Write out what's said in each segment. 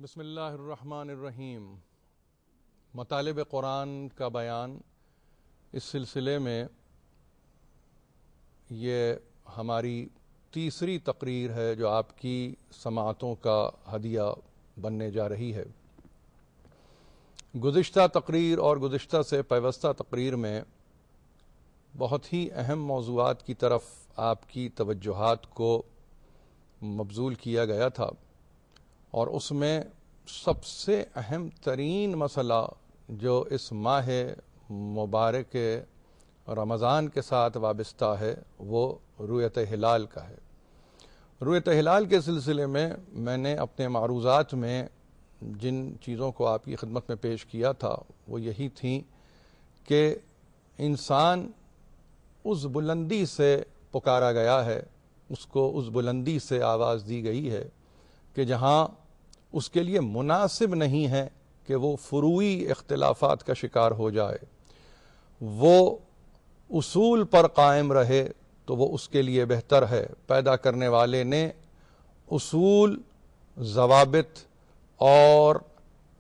بسم اللہ الرحمن الرحیم۔ مطالب قرآن کا بیان، اس سلسلے میں یہ ہماری تیسری تقریر ہے جو آپ کی سماعتوں کا ہدیہ بننے جا رہی ہے۔ گزشتہ تقریر اور گزشتہ سے پیوستہ تقریر میں بہت ہی اہم موضوعات کی طرف آپ کی توجہات کو مبذول کیا گیا تھا، اور اس میں سب سے اہم ترین مسئلہ جو اس ماہ مبارک رمضان کے ساتھ وابستہ ہے وہ رؤیت ہلال کا ہے۔ رؤیت ہلال کے سلسلے میں نے اپنے معروضات میں جن چیزوں کو آپ کی خدمت میں پیش کیا تھا وہ یہی تھیں کہ انسان اس بلندی سے پکارا گیا ہے، اس کو اس بلندی سے آواز دی گئی ہے کہ جہاں اس کے لیے مناسب نہیں ہے کہ وہ فروعی اختلافات کا شکار ہو جائے، وہ اصول پر قائم رہے تو وہ اس کے لیے بہتر ہے۔ پیدا کرنے والے نے اصول، ضوابط اور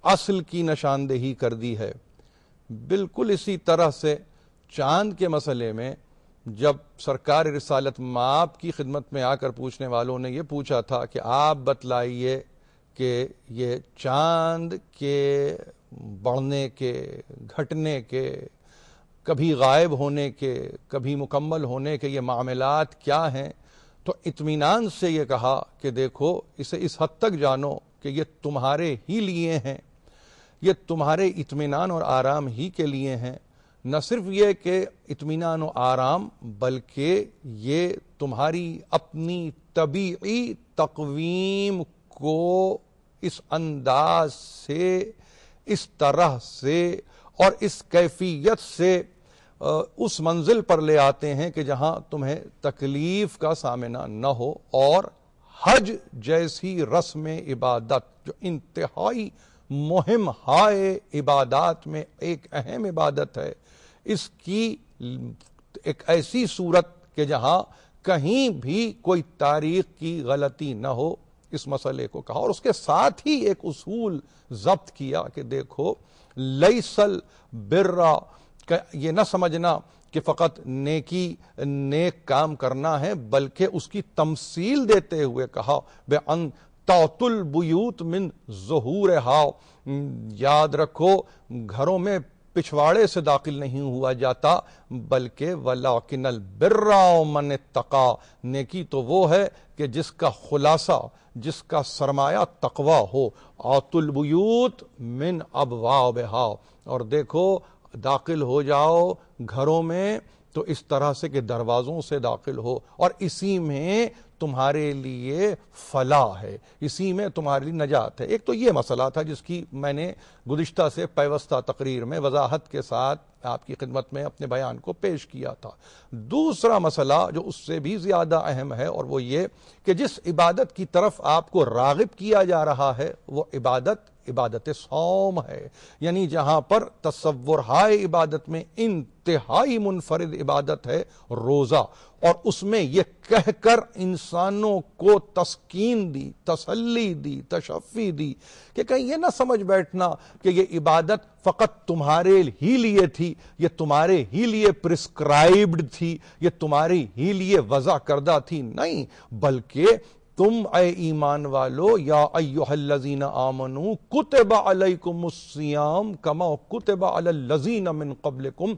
اصل کی نشاندہی کر دی ہے۔ بالکل اسی طرح سے چاند کے مسئلے میں جب سرکار رسالت مآب کی خدمت میں آ کر پوچھنے والوں نے یہ پوچھا تھا کہ آپ بتلائیے کہ یہ چاند کے بڑھنے کے، گھٹنے کے، کبھی غائب ہونے کے، کبھی مکمل ہونے کے یہ معاملات کیا ہیں، تو اطمینان سے یہ کہا کہ دیکھو اسے اس حد تک جانو کہ یہ تمہارے ہی لیے ہیں، یہ تمہارے اطمینان اور آرام ہی کے لیے ہیں۔ نہ صرف یہ کہ اطمینان و آرام، بلکہ یہ تمہاری اپنی طبیعی تقویم کو اس انداز سے، اس طرح سے اور اس کیفیت سے اس منزل پر لے آتے ہیں کہ جہاں تمہیں تکلیف کا سامنا نہ ہو، اور حج جیسی رسم عبادت جو انتہائی مہم ہائے عبادات میں ایک اہم عبادت ہے، اس کی ایک ایسی صورت کہ جہاں کہیں بھی کوئی تاریخ کی غلطی نہ ہو، اس مسئلے کو کہا، اور اس کے ساتھ ہی ایک اصول ضبط کیا کہ دیکھو لیس البر، یہ نہ سمجھنا کہ فقط نیک کام کرنا ہے، بلکہ اس کی تمثیل دیتے ہوئے کہا بِأَن تَأْتُوا الْبُيُوتَ مِن ظُهُورِهَا، یاد رکھو گھروں میں پچھواڑے سے داخل نہیں ہوا جاتا، بلکہ وَلَٰكِنَ الْبِرَّ مَنِ اتَّقَىٰ، نیکی تو وہ ہے کہ جس کا خلاصہ، جس کا سرمایہ تقوی ہو۔ آتوا البیوت من ابوابہا، اور دیکھو داخل ہو جاؤ گھروں میں تو اس طرح سے کہ دروازوں سے داخل ہو، اور اسی میں تمہارے لیے فلاح ہے، اسی میں تمہاری نجات ہے۔ ایک تو یہ مسئلہ تھا جس کی میں نے گزشتہ سے پیوستہ تقریر میں وضاحت کے ساتھ آپ کی خدمت میں اپنے بیان کو پیش کیا تھا۔ دوسرا مسئلہ جو اس سے بھی زیادہ اہم ہے، اور وہ یہ کہ جس عبادت کی طرف آپ کو راغب کیا جا رہا ہے وہ عبادت صوم ہے، یعنی جہاں پر تصور ہائے عبادت میں انتہائی منفرد عبادت ہے روزہ، اور اس میں یہ کہہ کر انسانوں کو تسکین دی، تسلی دی، تشفی دی کہ کہیں یہ نہ سمجھ بیٹھنا کہ یہ عبادت فقط تمہارے ہی لیے تھی، یہ تمہارے ہی لیے پرسکرائبڈ تھی، یہ تمہارے ہی لیے وضع کردہ تھی، نہیں، بلکہ تم اے ایمان والو یا ایھا الذین آمنوا کتب علیکم الصیام کما کتب علی الذین من قبلکم،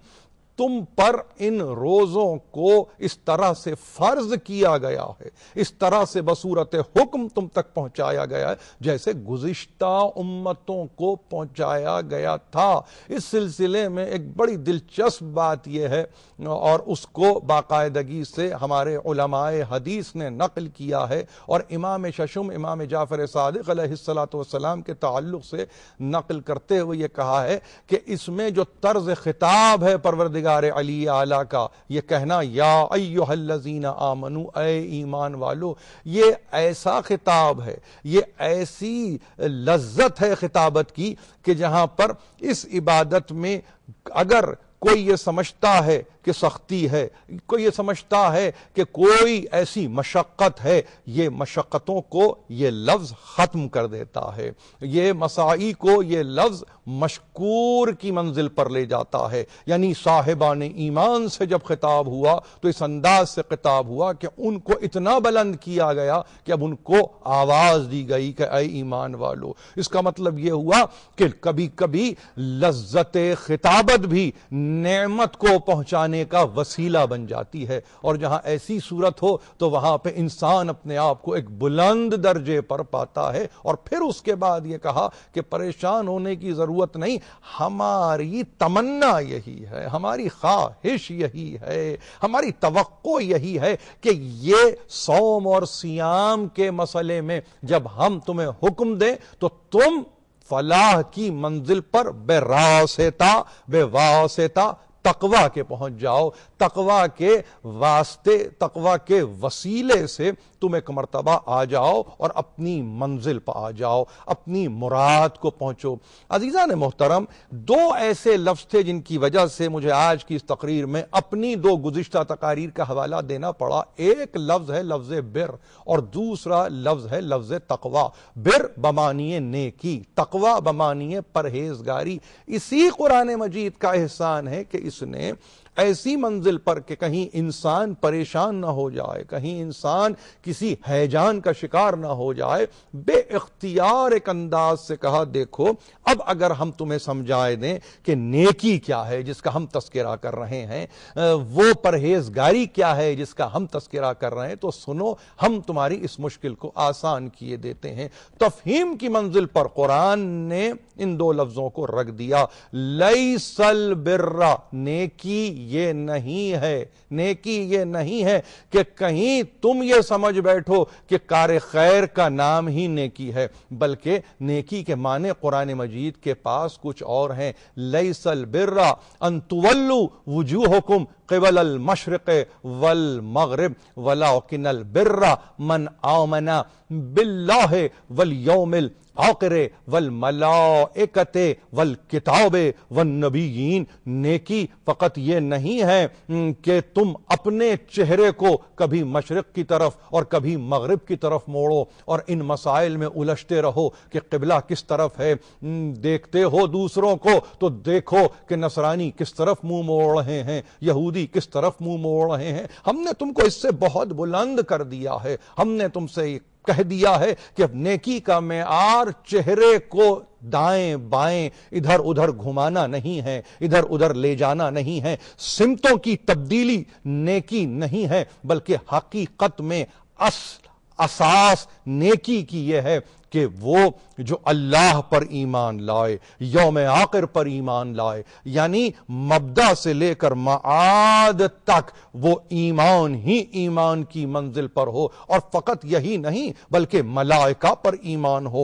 تم پر ان روزوں کو اس طرح سے فرض کیا گیا ہے، اس طرح سے بصورت حکم تم تک پہنچایا گیا ہے جیسے گزشتہ امتوں کو پہنچایا گیا تھا۔ اس سلسلے میں ایک بڑی دلچسپ بات یہ ہے، اور اس کو باقاعدگی سے ہمارے علماء حدیث نے نقل کیا ہے، اور امام ششم امام جعفر صادق علیہ السلام کے تعلق سے نقل کرتے ہوئے یہ کہا ہے کہ اس میں جو طرز خطاب ہے پروردگار علی اعلیٰ کا، یہ کہنا یا ایھا الذین آمنوا، اے ایمان والو، یہ ایسا خطاب ہے، یہ ایسی لذت ہے خطابت کی کہ جہاں پر اس عبادت میں اگر کوئی یہ سمجھتا ہے کہ سختی ہے، کوئی یہ سمجھتا ہے کہ کوئی ایسی مشقت ہے، یہ مشقتوں کو یہ لفظ ختم کر دیتا ہے، یہ مساعی کو یہ لفظ مشکور کی منزل پر لے جاتا ہے۔ یعنی صاحبان ایمان سے جب خطاب ہوا تو اس انداز سے خطاب ہوا کہ ان کو اتنا بلند کیا گیا کہ اب ان کو آواز دی گئی کہ اے ایمان والو۔ اس کا مطلب یہ ہوا کہ کبھی کبھی لذت خطابت بھی نعمت کو پہنچانے کا وسیلہ بن جاتی ہے، اور جہاں ایسی صورت ہو تو وہاں پہ انسان اپنے آپ کو ایک بلند درجے پر پاتا ہے۔ اور پھر اس کے بعد یہ کہا کہ پریشان ہونے کی ضرورت نہیں، ہماری تمنا یہی ہے، ہماری خواہش یہی ہے، ہماری توقع یہی ہے کہ یہ صوم اور سیام کے مسئلے میں جب ہم تمہیں حکم دیں تو تم فلاح کی منزل پر بے واسطہ تقوی کے پہنچ جاؤ، تقوی کے واسطے، تقوی کے وسیلے سے تم ایک مرتبہ آ جاؤ اور اپنی منزل پر آ جاؤ، اپنی مراد کو پہنچو۔ عزیزان محترم، دو ایسے لفظ تھے جن کی وجہ سے مجھے آج کی اس تقریر میں اپنی دو گزشتہ تقاریر کا حوالہ دینا پڑا۔ ایک لفظ ہے لفظ بر اور دوسرا لفظ ہے لفظ تقوی۔ بر بمانی نیکی، تقوی بمانی پرہیزگاری۔ اسی قرآن مجید کا احسان ہے کہ اس نے ایسی منزل پر کہ کہیں انسان پریشان نہ ہو جائے، کہیں انسان کسی ہیجان کا شکار نہ ہو جائے، بے اختیار ایک انداز سے کہا دیکھو اب اگر ہم تمہیں سمجھائے دیں کہ نیکی کیا ہے جس کا ہم تذکرہ کر رہے ہیں، وہ پرہیزگاری کیا ہے جس کا ہم تذکرہ کر رہے ہیں، تو سنو ہم تمہاری اس مشکل کو آسان کیے دیتے ہیں۔ تفہیم کی منزل پر قرآن نے ان دو لفظوں کو رکھ دیا، لیس البر، نیکی یہ نہیں ہے، نیکی یہ نہیں ہے کہ کہیں تم یہ سمجھ بیٹھو کہ کار خیر کا نام ہی نیکی ہے، بلکہ نیکی کے معنی قرآن مجید کے پاس کچھ اور ہیں۔ لیس البر ان تولوا وجوہکم قبل المشرق والمغرب ولکن البر من آمن باللہ والیوم الآخر والملائکۃ والکتاب والنبیین۔ نیکی فقط یہ نہیں ہے کہ تم اپنے چہرے کو کبھی مشرق کی طرف اور کبھی مغرب کی طرف موڑو اور ان مسائل میں الجھتے رہو کہ قبلہ کس طرف ہے۔ دیکھتے ہو دوسروں کو تو دیکھو کہ نصرانی کس طرف منہ موڑ رہے ہیں، یہودی کس طرف منہ موڑ رہے ہیں۔ ہم نے تم کو اس سے بہت بلند کر دیا ہے، ہم نے تم سے کہہ دیا ہے کہ نیکی کا معیار چہرے کو دائیں بائیں ادھر ادھر گھمانا نہیں ہے، ادھر ادھر لے جانا نہیں ہے، سمتوں کی تبدیلی نیکی نہیں ہے، بلکہ حقیقت میں اساس نیکی کی یہ ہے کہ وہ جو اللہ پر ایمان لائے، یوم آخر پر ایمان لائے، یعنی مبدا سے لے کر معاد تک وہ ایمان ہی ایمان کی منزل پر ہو، اور فقط یہی نہیں بلکہ ملائکہ پر ایمان ہو،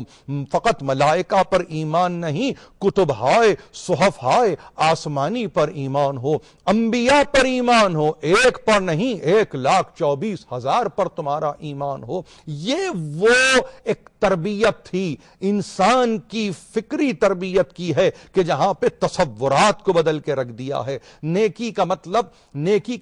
فقط ملائکہ پر ایمان نہیں، کتب ہائے، صحف ہائے آسمانی پر ایمان ہو، انبیاء پر ایمان ہو، ایک پر نہیں 1,24,000 پر تمہارا ایمان ہو۔ یہ وہ ایک تربیت تھی، انسان کی فکری تربیت کی ہے کہ جہاں پہ تصورات کو بدل کے رکھ دیا ہے۔ نیکی کا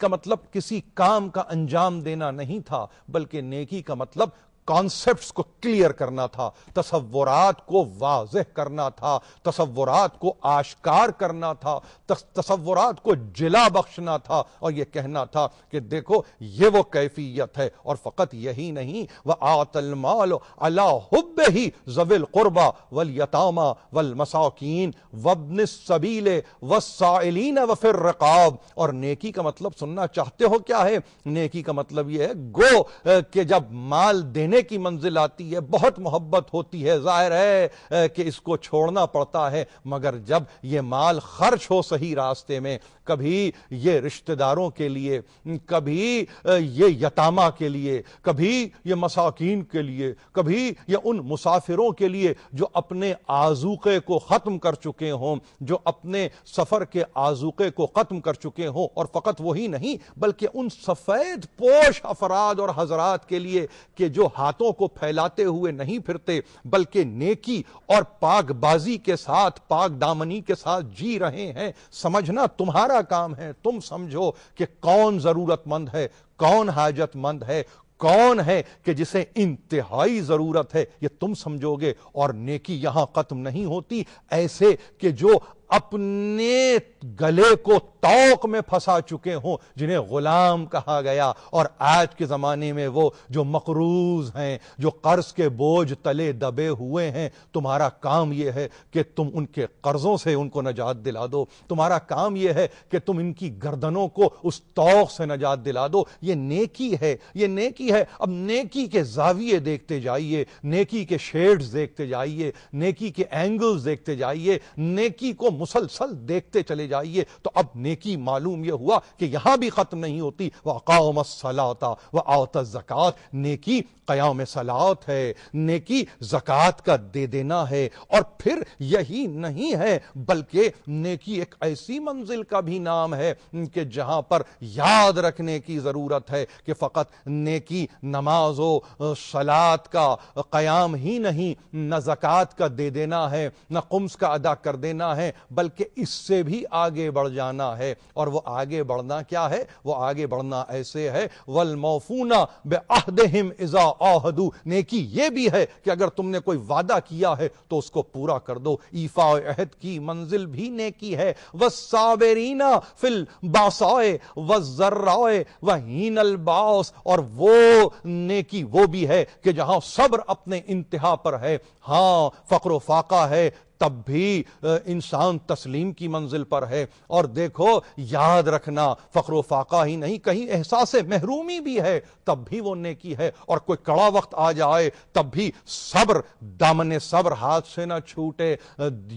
مطلب کسی کام کا انجام دینا نہیں تھا، بلکہ نیکی کا مطلب کانسیپٹس کو کلیئر کرنا تھا، تصورات کو واضح کرنا تھا، تصورات کو آشکار کرنا تھا، تصورات کو جلا بخشنا تھا، اور یہ کہنا تھا کہ دیکھو یہ وہ کیفیت ہے۔ اور فقط یہی نہیں، وَآتَ الْمَالُ عَلَىٰ حُبِّهِ ذَوِي الْقُرْبَىٰ وَالْيَتَامَىٰ وَالْمَسَاكِينِ وَابْنِ السَّبِيلِ وَالسَّائِلِينَ وَفِي الرِّقَابِ۔ اور نیکی کا مطلب سننا چاہتے ہو کیا ہے؟ نیکی کا مطلب یہ ہے گو کہ جب مال دینے کی منزل آتی ہے بہت محبت ہوتی ہے، ظاہر ہے کہ اس کو چھوڑنا پڑتا ہے، مگر جب یہ مال خرچ ہو صحیح راستے میں، کبھی یہ رشتہ داروں کے لیے، کبھی یہ یتامہ کے لیے، کبھی یہ مساکین کے لیے، کبھی یہ ان مسافروں کے لیے جو اپنے آذوقے کو ختم کر چکے ہوں، جو اپنے سفر کے آذوقے کو ختم کر چکے ہوں، اور فقط وہی نہیں بلکہ ان سفید پوش افراد اور حضرات کے لیے کہ جو باتوں کو پھیلاتے ہوئے نہیں پھرتے بلکہ نیکی اور پاک بازی کے ساتھ پاک دامنی کے ساتھ جی رہے ہیں، سمجھنا تمہارا کام ہے۔ تم سمجھو کہ کون ضرورت مند ہے، کون حاجت مند ہے، کون ہے کہ جسے انتہائی ضرورت ہے، یہ تم سمجھو گے۔ اور نیکی یہاں ختم نہیں ہوتی، ایسے کہ جو اپنے گلے کو توق میں پھنسا چکے ہوں، جنہیں غلام کہا گیا، اور آج کے زمانے میں وہ جو مقروض ہیں، جو قرض کے بوجھ تلے دبے ہوئے ہیں، تمہارا کام یہ ہے کہ تم ان کے قرضوں سے ان کو نجات دلا دو، تمہارا کام یہ ہے کہ تم ان کی گردنوں کو اس توق سے نجات دلا دو۔ یہ نیکی ہے، یہ نیکی ہے۔ اب نیکی کے زاویے دیکھتے جائیے، نیکی کے شیڈز دیکھتے جائیے، نیکی کے اینگلز دیکھتے جائیے، نیکی کو مسلسل دیکھتے چلے جائیے، تو اب نیکی معلوم یہ ہوا کہ یہاں بھی ختم نہیں ہوتی۔ وَأَقَامَ الصَّلَاةَ وَآتَى الزَّكَاةَ، نیکی قیام صلات ہے، نیکی زکوٰۃ کا دے دینا ہے۔ اور پھر یہی نہیں ہے بلکہ نیکی ایک ایسی منزل کا بھی نام ہے کہ جہاں پر یاد رکھنے کی ضرورت ہے کہ فقط نیکی نماز و صلات کا قیام ہی نہیں، نہ زکوٰۃ کا دے دینا ہے، نہ خمس کا ادا کر دینا ہے، بلکہ اس سے بھی آگے بڑھ جانا ہے۔ اور وہ آگے بڑھنا کیا ہے؟ وہ آگے بڑھنا ایسے ہے، وَالْمَوْفُونَ بِعَهْدِهِمْ إِذَا عَاهَدُوا، نیکی یہ بھی ہے کہ اگر تم نے کوئی وعدہ کیا ہے تو اس کو پورا کر دو۔ ایفاء عہد کی منزل بھی نیکی ہے۔ وَالصَّابِرِينَ فِي الْبَأْسَاءِ وَالضَّرَّاءِ وَحِينَ الْبَأْسِ، اور وہ نیکی وہ بھی ہے کہ جہاں صبر اپنے انتہا پر ہے، ہاں فقر و فاقہ ہے، تب بھی انسان تسلیم کی منزل پر ہے۔ اور دیکھو یاد رکھنا، فقر و فاقہ ہی نہیں، کہیں احساس محرومی بھی ہے، تب بھی وہ نیکی ہے۔ اور کوئی کڑا وقت آ جائے تب بھی صبر، دامن صبر ہاتھ سے نہ چھوٹے۔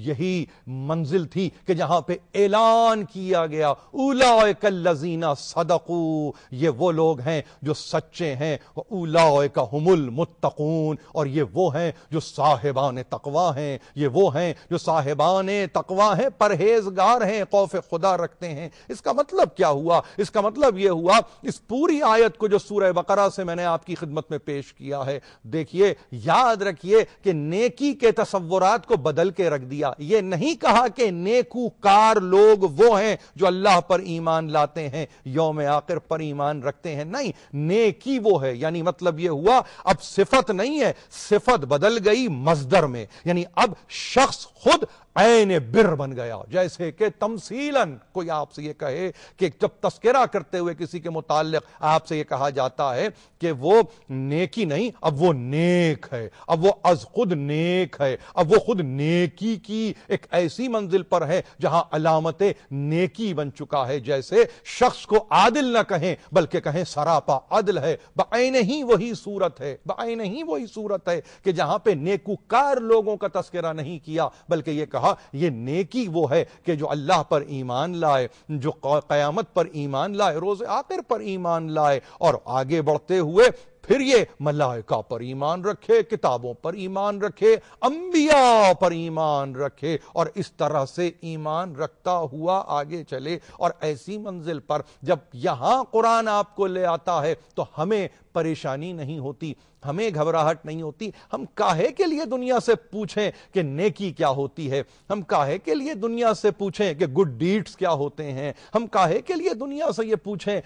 یہی منزل تھی کہ جہاں پہ اعلان کیا گیا، اولئک الذین صدقوا، یہ وہ لوگ ہیں جو سچے ہیں، اولئک ھم المتقون، اور یہ وہ ہیں جو صاحبان تقوی ہیں، یہ وہ ہیں جو صاحبان تقوی ہیں، پرہیزگار ہیں، خوف خدا رکھتے ہیں۔ اس کا مطلب کیا ہوا؟ اس کا مطلب یہ ہوا، اس پوری آیت کو جو سورہ بقرہ سے میں نے آپ کی خدمت میں پیش کیا ہے، دیکھیے، یاد رکھیے کہ نیکی کے تصورات کو بدل کے رکھ دیا۔ یہ نہیں کہا کہ نیکوکار لوگ وہ ہیں جو اللہ پر ایمان لاتے ہیں، یوم آخر پر ایمان رکھتے ہیں، نہیں، نیکی وہ ہے، یعنی مطلب یہ ہوا اب صفت نہیں ہے، صفت بدل گئی مصدر میں، یعنی اب شخص خود عین بر بن گیا۔ جیسے کہ تمثیلاً کوئی آپ سے یہ کہے کہ جب تذکرہ کرتے ہوئے کسی کے متعلق آپ سے یہ کہا جاتا ہے کہ وہ نیکی نہیں، اب وہ نیک ہے، اب وہ از خود نیک ہے، اب وہ خود نیکی کی ایک ایسی منزل پر ہے جہاں علامت نیکی بن چکا ہے۔ جیسے شخص کو عادل نہ کہیں بلکہ کہیں سراپا عدل ہے، بعین ہی وہی صورت ہے، بعین ہی وہی صورت ہے کہ جہاں پہ نیکوکار لوگوں کا تذکرہ نہیں کیا بلکہ یہ کہا یہ نیکی وہ ہے کہ جو اللہ پر ایمان لائے، جو قیامت پر ایمان لائے، روز آخر پر ایمان لائے، اور آگے بڑھتے ہوئے پھر یہ ملائکہ پر ایمان رکھے، کتابوں پر ایمان رکھے، انبیاء پر ایمان رکھے، اور اس طرح سے ایمان رکھتا ہوا آگے چلے۔ اور ایسی منزل پر جب یہاں قرآن آپ کو لے آتا ہے تو ہمیں پریشانی نہیں ہوتی، ہمیں گھبراہٹ نہیں ہوتی۔ ہم کاہے کے لیے دنیا سے پوچھیں کہ نیکی کیا ہوتی ہے، ہم کاہے کے لیے دنیا سے پوچھیں کہ گڈ ڈیڈز کیا ہوتے ہیں، ہم کاہے کے لیے دنیا سے یہ پوچھیں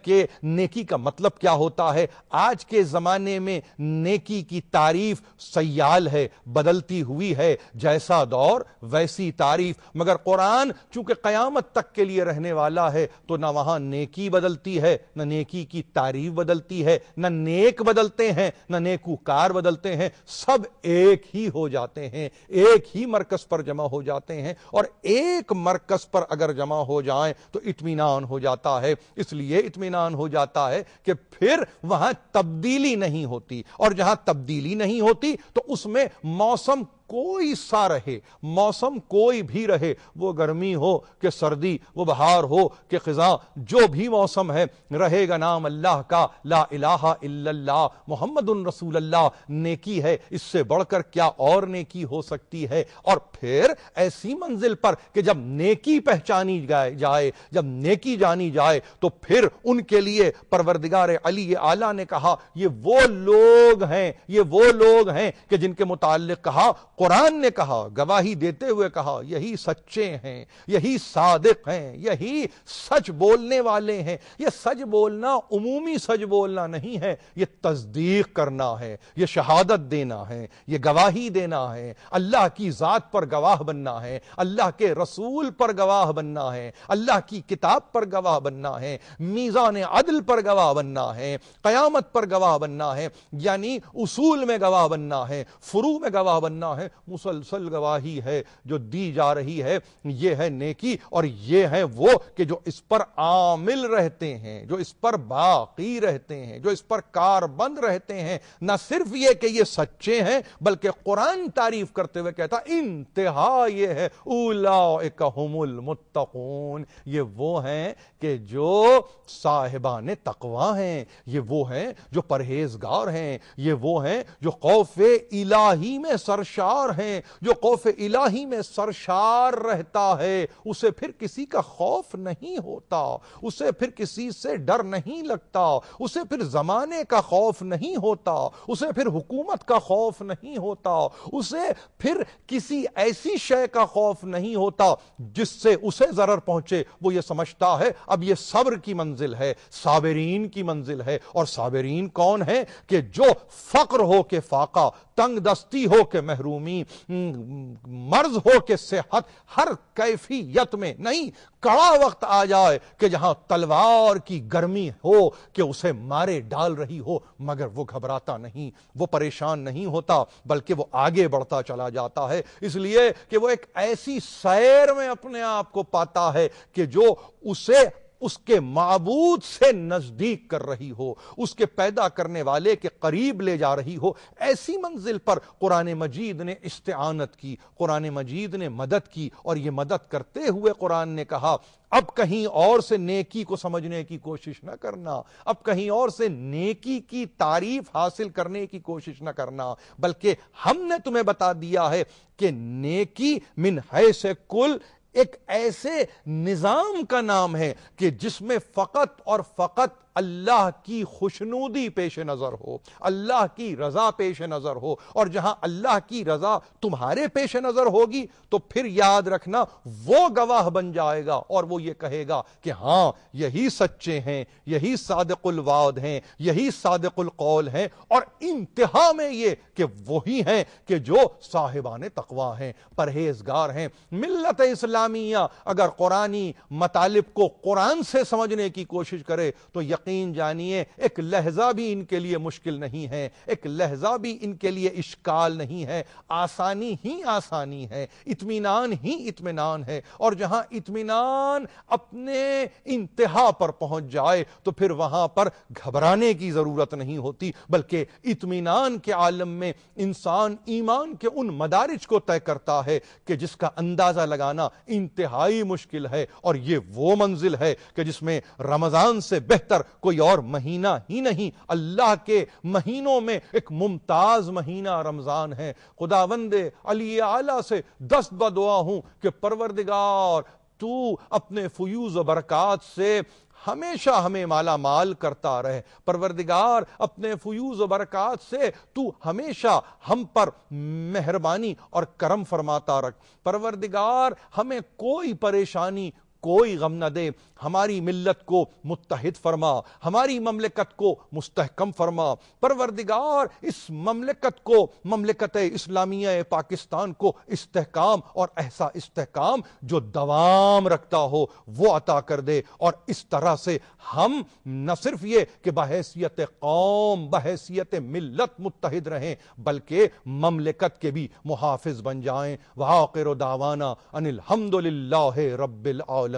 کہ نیکی کا مطلب کیا ہوتا ہے۔ آج کے زمانے میں نیکی کی تعریف سیال ہے، بدلتی ہوئی ہے، جیسا دور ویسی تعریف، مگر قرآن چونکہ قیامت تک کے لیے رہنے والا ہے تو نہ وہاں نیکی بدلتی ہے، نہ نیکی کی تعریف بدلتی ہے، نہ نیک بدلتے ہیں نہ نیکوکار بدلتے ہیں، سب ایک ہی ہو جاتے ہیں، ایک ہی مرکز پر جمع ہو جاتے ہیں، اور ایک مرکز پر اگر جمع ہو جائیں تو اطمینان ہو جاتا ہے۔ اس لیے اطمینان ہو جاتا ہے کہ پھر وہاں تبدیلی نہیں ہوتی، اور جہاں تبدیلی نہیں ہوتی تو اس میں موسم کوئی سا رہے، موسم کوئی بھی رہے، وہ گرمی ہو کہ سردی، وہ بہار ہو کہ خزاں، جو بھی موسم ہے رہے گا نام اللہ کا، لا الہ الا اللہ محمد رسول اللہ نیکی ہے، اس سے بڑھ کر کیا اور نیکی ہو سکتی ہے؟ اور پھر ایسی منزل پر کہ جب نیکی پہچانی جائے، جب نیکی جانی جائے، تو پھر ان کے لیے پروردگار علی اعلیٰ نے کہا یہ وہ لوگ ہیں، یہ وہ لوگ ہیں کہ جن کے متعلق کہا، قرآن نے کہا، گواہی دیتے ہوئے کہا، یہی سچے ہیں، یہی صادق ہیں، یہی سچ بولنے والے ہیں۔ یہ سچ بولنا عمومی سچ بولنا نہیں ہے، یہ تصدیق کرنا ہے، یہ شہادت دینا ہے، یہ گواہی دینا ہے، اللہ کی ذات پر گواہ بننا ہے، اللہ کے رسول پر گواہ بننا ہے، اللہ کی کتاب پر گواہ بننا ہے، میزان عدل پر گواہ بننا ہے، قیامت پر گواہ بننا ہے، یعنی اصول میں گواہ بننا ہے، فروع میں گواہ بننا ہے۔ مسلسل گواہی ہے جو دی جا رہی ہے، یہ ہے نیکی، اور یہ ہے وہ کہ جو اس پر عامل رہتے ہیں، جو اس پر باقی رہتے ہیں، جو اس پر کاربند رہتے ہیں۔ نہ صرف یہ کہ یہ سچے ہیں، بلکہ قرآن تعریف کرتے ہوئے کہتا انتہا یہ ہے اولئک ھم المتقون، یہ وہ ہیں کہ جو صاحبان تقوی ہیں، یہ وہ ہیں جو پرہیزگار ہیں، یہ وہ ہیں جو خوف الہی میں سرشار ہیں۔ جو خوف الہی میں سرشار رہتا ہے اسے پھر کسی کا خوف نہیں ہوتا، اسے پھر کسی سے ڈر نہیں لگتا، اسے پھر زمانے کا خوف نہیں ہوتا، اسے پھر حکومت کا خوف نہیں ہوتا، اسے پھر کسی ایسی شے کا خوف نہیں ہوتا جس سے اسے ضرر پہنچے۔ وہ یہ سمجھتا ہے اب یہ صبر کی منزل ہے، صابرین کی منزل ہے۔ اور صابرین کون ہیں؟ کہ جو فقر ہو کے فاقہ، تنگ دستی ہو کے محرومی، مرض ہو کے صحت، ہر کیفیت میں نہیں، کڑا وقت آ جائے کہ جہاں تلوار کی گرمی ہو کہ اسے مارے ڈال رہی ہو، مگر وہ گھبراتا نہیں، وہ پریشان نہیں ہوتا، بلکہ وہ آگے بڑھتا چلا جاتا ہے، اس لیے کہ وہ ایک ایسی سیر میں اپنے آپ کو پاتا ہے کہ جو اسے اس کے معبود سے نزدیک کر رہی ہو، اس کے پیدا کرنے والے کے قریب لے جا رہی ہو۔ ایسی منزل پر قرآن مجید نے استعانت کی، قرآن مجید نے مدد کی، اور یہ مدد کرتے ہوئے قرآن نے کہا اب کہیں اور سے نیکی کو سمجھنے کی کوشش نہ کرنا، اب کہیں اور سے نیکی کی تعریف حاصل کرنے کی کوشش نہ کرنا، بلکہ ہم نے تمہیں بتا دیا ہے کہ نیکی من حیث کل ایک ایسے نظام کا نام ہے کہ جس میں فقط اور فقط اللہ کی خوشنودی پیش نظر ہو، اللہ کی رضا پیش نظر ہو، اور جہاں اللہ کی رضا تمہارے پیش نظر ہوگی تو پھر یاد رکھنا وہ گواہ بن جائے گا، اور وہ یہ کہے گا کہ ہاں یہی سچے ہیں، یہی صادق الوعد ہیں، یہی صادق القول ہیں، اور انتہا میں یہ کہ وہی ہیں کہ جو صاحبان تقوی ہیں، پرہیزگار ہیں۔ ملت اسلامیہ اگر قرآنی مطالب کو قرآن سے سمجھنے کی کوشش کرے تو یقین جانیے ایک لہجہ بھی ان کے لیے مشکل نہیں ہے، ایک لہجہ بھی ان کے لیے اشکال نہیں ہے، آسانی ہی آسانی ہے، اطمینان ہی اطمینان ہے۔ اور جہاں اطمینان اپنے انتہا پر پہنچ جائے تو پھر وہاں پر گھبرانے کی ضرورت نہیں ہوتی، بلکہ اطمینان کے عالم میں انسان ایمان کے ان مدارج کو طے کرتا ہے کہ جس کا اندازہ لگانا انتہائی مشکل ہے، اور یہ وہ منزل ہے کہ جس میں رمضان سے بہتر کوئی اور مہینہ ہی نہیں۔ اللہ کے مہینوں میں ایک ممتاز مہینہ رمضان ہے۔ خداوند علی اعلیٰ سے دست بدعا ہوں کہ پروردگار تو اپنے فیوز و برکات سے ہمیشہ ہمیں مالا مال کرتا رہے، پروردگار اپنے فیوز و برکات سے تو ہمیشہ ہم پر مہربانی اور کرم فرماتا رکھ، پروردگار ہمیں کوئی پریشانی کوئی غم نہ دے، ہماری ملت کو متحد فرما، ہماری مملکت کو مستحکم فرما، پروردگار اس مملکت کو، مملکت اسلامیہ پاکستان کو استحکام اور ایسا استحکام جو دوام رکھتا ہو وہ عطا کر دے، اور اس طرح سے ہم نہ صرف یہ کہ بحیثیت قوم، بحیثیت ملت متحد رہیں، بلکہ مملکت کے بھی محافظ بن جائیں۔ وآخر دعوانا ان الحمد للہ رب العالمین۔